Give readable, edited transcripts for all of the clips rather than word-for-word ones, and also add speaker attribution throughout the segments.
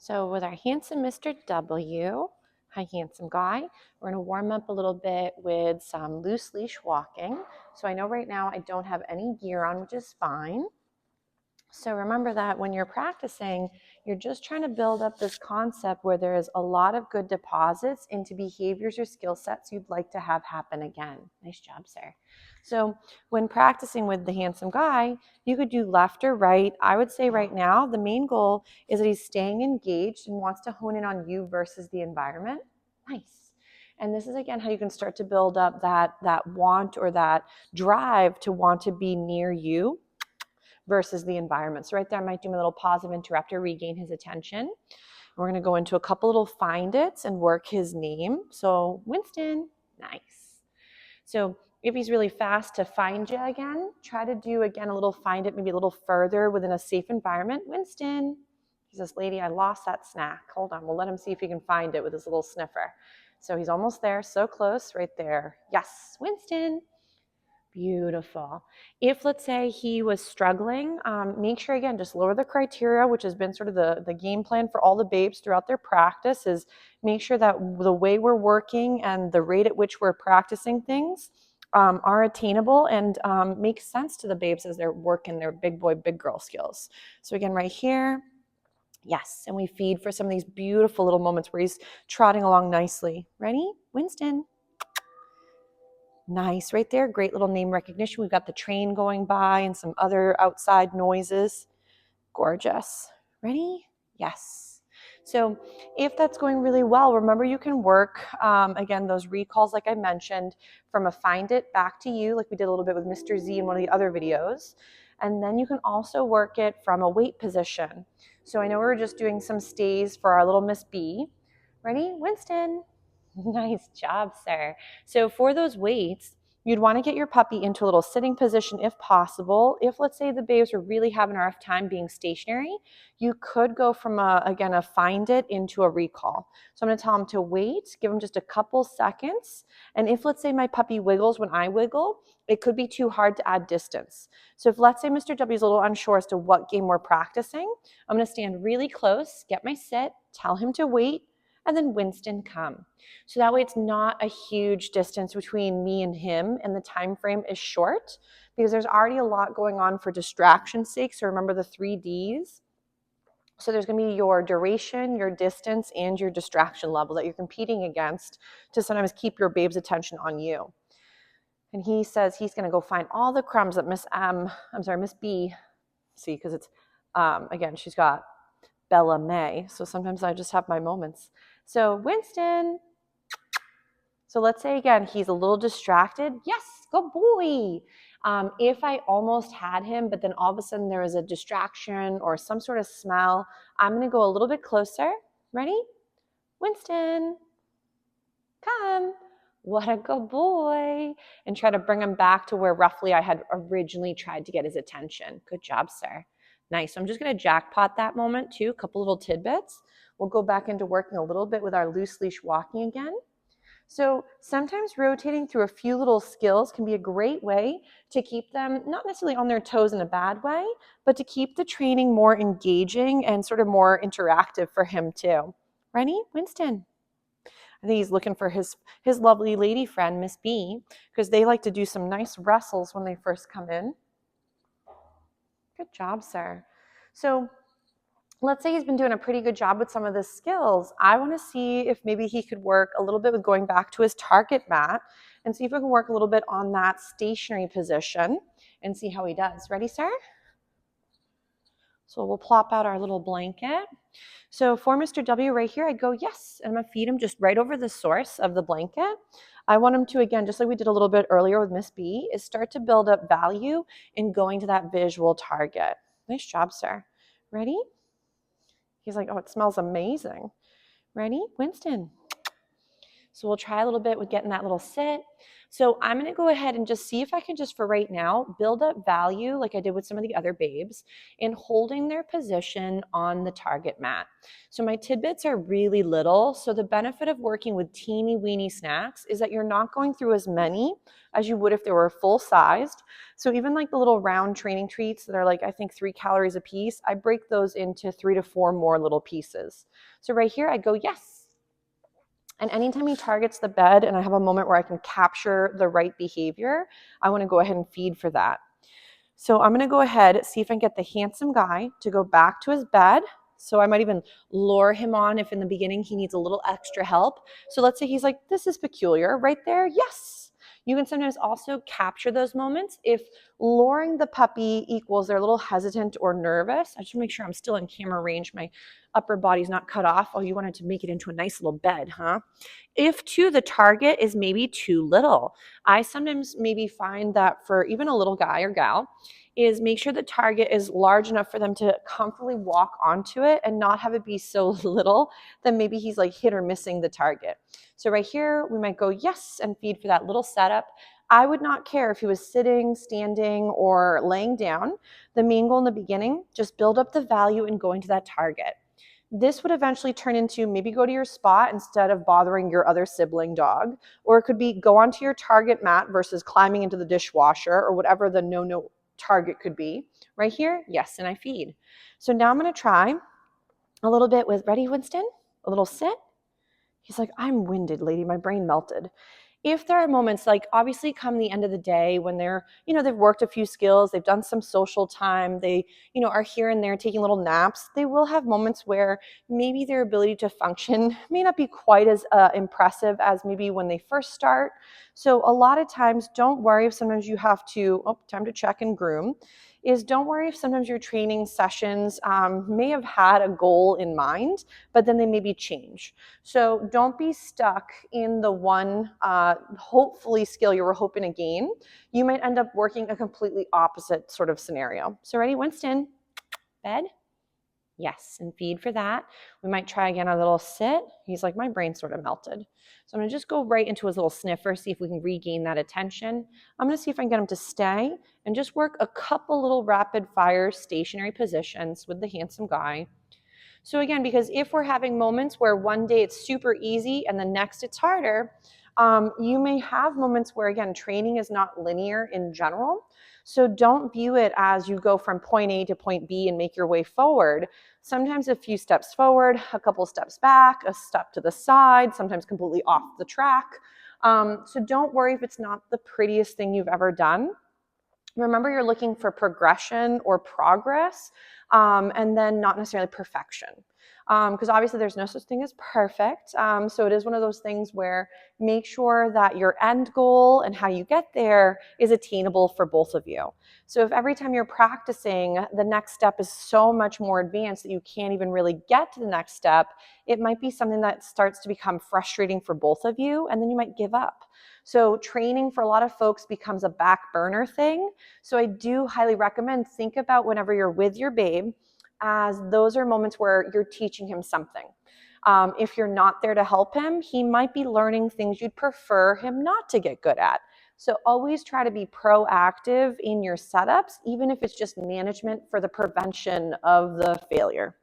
Speaker 1: So with our handsome Mr. W, hi handsome guy, we're gonna warm up a little bit with some loose leash walking. So I know right now I don't have any gear on, which is fine. So remember that when you're practicing, you're just trying to build up this concept where there is a lot of good deposits into behaviors or skill sets you'd like to have happen again. Nice job, sir. So when practicing with the handsome guy, you could do left or right. I would say right now, the main goal is that he's staying engaged and wants to hone in on you versus the environment. Nice. And this is, again, how you can start to build up that want or that drive to want to be near you versus the environment. So right there, I might do my little positive interrupter, regain his attention. We're going to go into a couple little find it's and work his name. So Winston, nice. So if he's really fast to find you again, try to do, again, a little find it, maybe a little further within a safe environment. Winston, he says, lady, I lost that snack. Hold on, we'll let him see if he can find it with his little sniffer. So he's almost there, so close, right there. Yes, Winston. Beautiful. If, let's say, he was struggling, make sure, again, just lower the criteria, which has been sort of the game plan for all the babes throughout their practice, is make sure that the way we're working and the rate at which we're practicing things are attainable and make sense to the babes as they're working their big boy, big girl skills. So again, right here, yes, and we feed for some of these beautiful little moments where he's trotting along nicely. Ready? Winston. Nice, right there. Great little name recognition. We've got the train going by and some other outside noises. Gorgeous. Ready? Yes. So if that's going really well, remember you can work, again, those recalls like I mentioned, from a find it back to you, like we did a little bit with Mr. Z in one of the other videos. And then you can also work it from a wait position. So I know we were just doing some stays for our little Miss B. Ready? Winston. Nice job, sir. So for those weights, you'd want to get your puppy into a little sitting position if possible. If, let's say, the babes are really having a rough time being stationary, you could go from, again, a find it into a recall. So I'm going to tell them to wait, give them just a couple seconds. And if, let's say, my puppy wiggles when I wiggle, it could be too hard to add distance. So if, let's say, Mr. W is a little unsure as to what game we're practicing, I'm going to stand really close, get my sit, tell him to wait, and then Winston come. So that way it's not a huge distance between me and him, and the time frame is short because there's already a lot going on for distraction's sake. So remember the 3 Ds. So there's going to be your duration, your distance, and your distraction level that you're competing against to sometimes keep your babe's attention on you. And he says he's going to go find all the crumbs that Miss B, see, because it's, again, she's got Bella May. So sometimes I just have my moments. So Winston. So let's say, again, he's a little distracted. Yes, good boy. If I almost had him, but then all of a sudden there was a distraction or some sort of smell, I'm going to go a little bit closer. Ready? Winston, come. What a good boy. And try to bring him back to where roughly I had originally tried to get his attention. Good job, sir. Nice. So I'm just going to jackpot that moment too, a couple little tidbits. We'll go back into working a little bit with our loose leash walking again. So sometimes rotating through a few little skills can be a great way to keep them not necessarily on their toes in a bad way, but to keep the training more engaging and sort of more interactive for him too. Ready? Winston. I think he's looking for his lovely lady friend, Miss B, because they like to do some nice wrestles when they first come in. Good job, sir. So let's say he's been doing a pretty good job with some of the skills. I want to see if maybe he could work a little bit with going back to his target mat and see if we can work a little bit on that stationary position and see how he does. Ready, sir? So we'll plop out our little blanket. So for Mr. W right here, I'd go, yes, and I'm going to feed him just right over the source of the blanket. I want him to, again, just like we did a little bit earlier with Miss B, is start to build up value in going to that visual target. Nice job, sir. Ready? He's like, oh, it smells amazing. Ready? Winston. So we'll try a little bit with getting that little sit. So I'm going to go ahead and just see if I can just for right now build up value like I did with some of the other babes in holding their position on the target mat. So my tidbits are really little. So the benefit of working with teeny weeny snacks is that you're not going through as many as you would if they were full sized. So even like the little round training treats that are like, I think 3 calories a piece, I break those into 3 to 4 more little pieces. So right here I go, yes. And anytime he targets the bed and I have a moment where I can capture the right behavior, I want to go ahead and feed for that. So I'm going to go ahead, see if I can get the handsome guy to go back to his bed. So I might even lure him on if in the beginning he needs a little extra help. So let's say he's like, this is peculiar right there. Yes. You can sometimes also capture those moments if luring the puppy equals they're a little hesitant or nervous. I just want to make sure I'm still in camera range. My upper body's not cut off. Oh, you wanted to make it into a nice little bed, huh? If too, the target is maybe too little. I sometimes maybe find that for even a little guy or gal, is make sure the target is large enough for them to comfortably walk onto it and not have it be so little that maybe he's like hit or missing the target. So right here, we might go yes and feed for that little setup. I would not care if he was sitting, standing, or laying down. The main goal in the beginning, just build up the value in going to that target. This would eventually turn into maybe go to your spot instead of bothering your other sibling dog, or it could be go onto your target mat versus climbing into the dishwasher or whatever the no target could be. Right here, yes, and I feed. So now I'm going to try a little bit with, ready, Winston? A little sit. He's like, I'm winded, lady. My brain melted. If there are moments like obviously come the end of the day when they're, they've worked a few skills, they've done some social time, they, are here and there taking little naps, they will have moments where maybe their ability to function may not be quite as impressive as maybe when they first start. So a lot of times, don't worry if sometimes you have to, time to check and groom, is don't worry if sometimes your training sessions may have had a goal in mind, but then they maybe change. So don't be stuck in the one hopefully skill you were hoping to gain. You might end up working a completely opposite sort of scenario. So ready, Winston? Bed? Yes, and feed for that. We might try again a little sit. He's like, my brain sort of melted. So I'm going to just go right into his little sniffer, see if we can regain that attention. I'm going to see if I can get him to stay and just work a couple little rapid fire stationary positions with the handsome guy. So again, because if we're having moments where one day it's super easy and the next it's harder, you may have moments where, again, training is not linear in general. So don't view it as you go from point A to point B and make your way forward. Sometimes a few steps forward, a couple steps back, a step to the side, sometimes completely off the track. So don't worry if it's not the prettiest thing you've ever done. Remember, you're looking for progression or progress, and then not necessarily perfection. Because obviously there's no such thing as perfect. So it is one of those things where make sure that your end goal and how you get there is attainable for both of you. So if every time you're practicing, the next step is so much more advanced that you can't even really get to the next step, it might be something that starts to become frustrating for both of you, and then you might give up. So training for a lot of folks becomes a back burner thing. So I do highly recommend think about whenever you're with your babe, as those are moments where you're teaching him something. If you're not there to help him, he might be learning things you'd prefer him not to get good at. So always try to be proactive in your setups, even if it's just management for the prevention of the failure.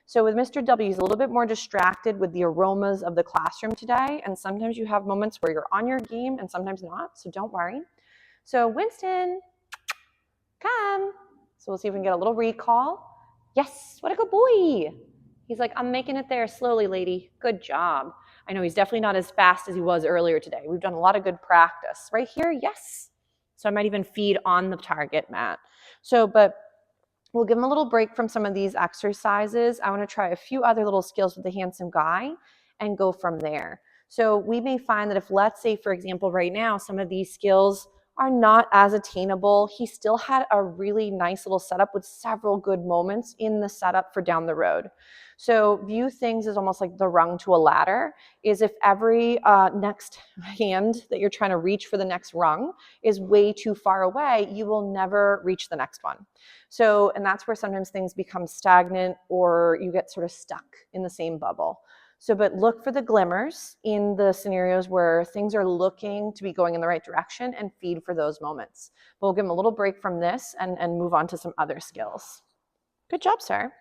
Speaker 1: So with Mr. W, he's a little bit more distracted with the aromas of the classroom today, and sometimes you have moments where you're on your game and sometimes not, so don't worry. So Winston, come. So we'll see if we can get a little recall. Yes, what a good boy. He's like, I'm making it there slowly, lady. Good job. I know he's definitely not as fast as he was earlier today. We've done a lot of good practice. Right here, yes. So I might even feed on the target mat. So, but we'll give him a little break from some of these exercises. I want to try a few other little skills with the handsome guy and go from there. So we may find that if, let's say, for example, right now, some of these skills are not as attainable, he still had a really nice little setup with several good moments in the setup for down the road. So view things as almost like the rung to a ladder, is if every next hand that you're trying to reach for the next rung is way too far away, you will never reach the next one. So, and that's where sometimes things become stagnant or you get sort of stuck in the same bubble. So, but look for the glimmers in the scenarios where things are looking to be going in the right direction and feed for those moments. But we'll give them a little break from this and move on to some other skills. Good job, sir.